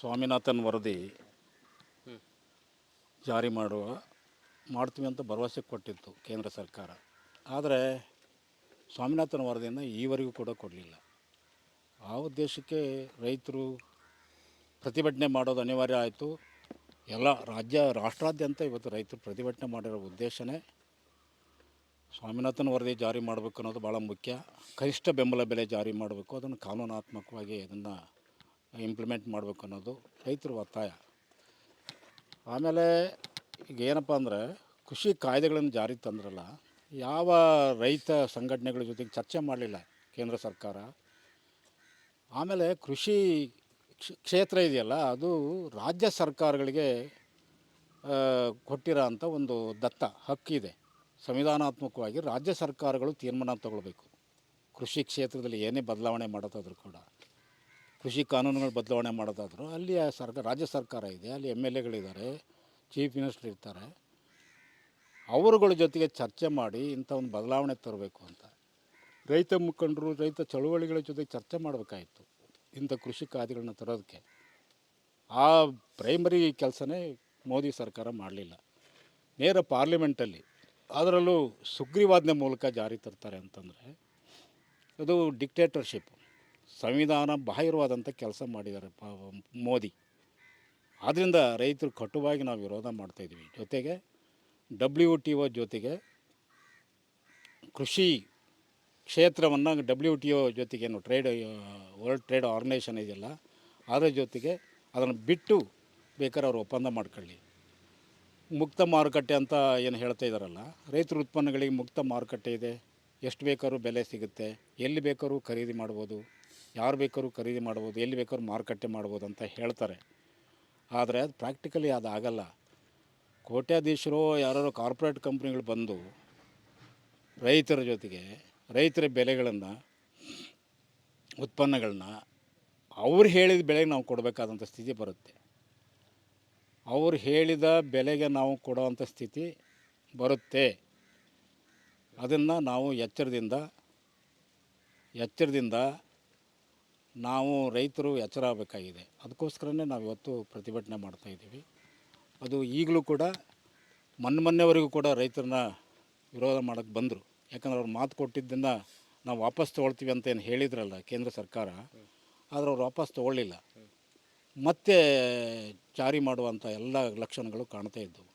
ಸ್ವಾಮಿನಾಥನ್ ವರದಿ ಜಾರಿ ಮಾಡ್ತೀವಿ ಅಂತ ಭರವಸೆ ಕೊಟ್ಟಿತ್ತು ಕೇಂದ್ರ ಸರ್ಕಾರ. ಆದರೆ ಸ್ವಾಮಿನಾಥನ್ ವರದಿಯನ್ನು ಈವರೆಗೂ ಕೂಡ ಕೊಡಲಿಲ್ಲ. ಆ ಉದ್ದೇಶಕ್ಕೆ ರೈತರು ಪ್ರತಿಭಟನೆ ಮಾಡೋದು ಅನಿವಾರ್ಯ ಆಯಿತು. ಎಲ್ಲ ರಾಷ್ಟ್ರಾದ್ಯಂತ ಇವತ್ತು ರೈತರು ಪ್ರತಿಭಟನೆ ಮಾಡಿರೋ ಉದ್ದೇಶನೇ ಸ್ವಾಮಿನಾಥನ್ ವರದಿ ಜಾರಿ ಮಾಡಬೇಕು ಅನ್ನೋದು ಭಾಳ ಮುಖ್ಯ. ಕನಿಷ್ಠ ಬೆಂಬಲ ಬೆಲೆ ಜಾರಿ ಮಾಡಬೇಕು, ಅದನ್ನು ಕಾನೂನಾತ್ಮಕವಾಗಿ ಅದನ್ನು ಇಂಪ್ಲಿಮೆಂಟ್ ಮಾಡಬೇಕು ಅನ್ನೋದು ರೈತರ ಒತ್ತಾಯ. ಆಮೇಲೆ ಈಗ ಏನಪ್ಪ ಅಂದರೆ, ಕೃಷಿ ಕಾಯ್ದೆಗಳನ್ನು ಜಾರಿ ತಂದ್ರಲ್ಲ, ಯಾವ ರೈತ ಸಂಘಟನೆಗಳ ಜೊತೆಗೆ ಚರ್ಚೆ ಮಾಡಲಿಲ್ಲ ಕೇಂದ್ರ ಸರ್ಕಾರ. ಆಮೇಲೆ ಕೃಷಿ ಕ್ಷೇತ್ರ ಇದೆಯಲ್ಲ, ಅದು ರಾಜ್ಯ ಸರ್ಕಾರಗಳಿಗೆ ಕೊಟ್ಟಿರೋ ಅಂಥ ಒಂದು ದತ್ತ ಹಕ್ಕಿದೆ. ಸಂವಿಧಾನಾತ್ಮಕವಾಗಿ ರಾಜ್ಯ ಸರ್ಕಾರಗಳು ತೀರ್ಮಾನ ತಗೊಳ್ಬೇಕು. ಕೃಷಿ ಕ್ಷೇತ್ರದಲ್ಲಿ ಏನೇ ಬದಲಾವಣೆ ಮಾಡೋದಾದರೂ ಕೂಡ, ಕೃಷಿ ಕಾನೂನುಗಳು ಬದಲಾವಣೆ ಮಾಡೋದಾದರೂ ಅಲ್ಲಿ ರಾಜ್ಯ ಸರ್ಕಾರ ಇದೆ, ಅಲ್ಲಿ MLAಗಳಿದ್ದಾರೆ, ಚೀಫ್ ಮಿನಿಸ್ಟರ್ ಇರ್ತಾರೆ. ಅವರುಗಳ ಜೊತೆಗೆ ಚರ್ಚೆ ಮಾಡಿ ಇಂಥ ಒಂದು ಬದಲಾವಣೆ ತರಬೇಕು ಅಂತ ರೈತ ಮುಖಂಡರು, ರೈತ ಚಳುವಳಿಗಳ ಜೊತೆಗೆ ಚರ್ಚೆ ಮಾಡಬೇಕಾಯಿತು ಇಂಥ ಕೃಷಿ ಕಾಯ್ದೆಗಳನ್ನ ತರೋದಕ್ಕೆ. ಆ ಪ್ರೈಮರಿ ಕೆಲಸನೇ ಮೋದಿ ಸರ್ಕಾರ ಮಾಡಲಿಲ್ಲ. ನೇರ ಪಾರ್ಲಿಮೆಂಟಲ್ಲಿ, ಅದರಲ್ಲೂ ಸುಗ್ರೀವಾಜ್ಞೆ ಮೂಲಕ ಜಾರಿ ತರ್ತಾರೆ ಅಂತಂದರೆ ಅದು ಡಿಕ್ಟೇಟರ್ಶಿಪ್, ಸಂವಿಧಾನ ಬಾಹಿರವಾದಂಥ ಕೆಲಸ ಮಾಡಿದ್ದಾರೆ ಮೋದಿ. ಆದ್ದರಿಂದ ರೈತರು ಕಟುವಾಗಿ ನಾವು ವಿರೋಧ ಮಾಡ್ತಾಯಿದ್ದೀವಿ. ಜೊತೆಗೆ WTO ಜೊತೆಗೆ ಕೃಷಿ ಕ್ಷೇತ್ರವನ್ನು WTO ಜೊತೆಗೇನು ವರ್ಲ್ಡ್ ಟ್ರೇಡ್ ಆರ್ಗನೈಜೇಷನ್ ಇದೆಯಲ್ಲ, ಅದರ ಜೊತೆಗೆ ಅದನ್ನು ಬಿಟ್ಟು ಬೇಕಾದ್ರೆ ಅವರು ಒಪ್ಪಂದ ಮಾಡ್ಕೊಳ್ಳಿ. ಮುಕ್ತ ಮಾರುಕಟ್ಟೆ ಅಂತ ಏನು ಹೇಳ್ತಾ ಇದ್ದಾರಲ್ಲ, ರೈತರ ಉತ್ಪನ್ನಗಳಿಗೆ ಮುಕ್ತ ಮಾರುಕಟ್ಟೆ ಇದೆ, ಎಷ್ಟು ಬೇಕಾದ್ರೂ ಬೆಲೆ ಸಿಗುತ್ತೆ, ಎಲ್ಲಿ ಬೇಕಾದ್ರೂ ಖರೀದಿ ಮಾಡ್ಬೋದು, ಯಾರು ಬೇಕಾದ್ರೂ ಖರೀದಿ ಮಾಡ್ಬೋದು, ಎಲ್ಲಿ ಬೇಕಾದ್ರೂ ಮಾರುಕಟ್ಟೆ ಮಾಡ್ಬೋದು ಅಂತ ಹೇಳ್ತಾರೆ. ಆದರೆ ಅದು ಪ್ರಾಕ್ಟಿಕಲಿ ಅದು ಆಗಲ್ಲ. ಕೋಟ್ಯಾಧೀಶರು ಯಾರು ಕಾರ್ಪೊರೇಟ್ ಕಂಪ್ನಿಗಳು ಬಂದು ರೈತರ ಜೊತೆಗೆ ರೈತರ ಬೆಲೆಗಳನ್ನು, ಉತ್ಪನ್ನಗಳನ್ನ ಅವ್ರು ಹೇಳಿದ ಬೆಲೆಗೆ ನಾವು ಕೊಡಬೇಕಾದಂಥ ಸ್ಥಿತಿ ಬರುತ್ತೆ. ಅವ್ರು ಹೇಳಿದ ಬೆಲೆಗೆ ನಾವು ಕೊಡುವಂಥ ಸ್ಥಿತಿ ಬರುತ್ತೆ. ಅದನ್ನು ನಾವು ಎಚ್ಚರದಿಂದ ನಾವು ರೈತರು ಎಚ್ಚರ ಆಗಬೇಕಾಗಿದೆ. ಅದಕ್ಕೋಸ್ಕರನೇ ನಾವು ಇವತ್ತು ಪ್ರತಿಭಟನೆ ಮಾಡ್ತಾಯಿದ್ದೀವಿ. ಅದು ಈಗಲೂ ಕೂಡ ಮೊನ್ನೆವರೆಗೂ ಕೂಡ ರೈತರನ್ನ ವಿರೋಧ ಮಾಡೋಕ್ಕೆ ಬಂದರು. ಯಾಕಂದ್ರೆ ಅವ್ರು ಮಾತು ಕೊಟ್ಟಿದ್ದನ್ನು ನಾವು ವಾಪಸ್ ತೊಗೊಳ್ತೀವಿ ಅಂತ ಏನು ಹೇಳಿದ್ರಲ್ಲ ಕೇಂದ್ರ ಸರ್ಕಾರ, ಆದರೆ ಅವ್ರು ವಾಪಸ್ ತೊಗೊಳ್ಳಿಲ್ಲ. ಮತ್ತೆ ಜಾರಿ ಮಾಡುವಂಥ ಎಲ್ಲ ಲಕ್ಷಣಗಳು ಕಾಣ್ತಾ ಇದ್ದವು.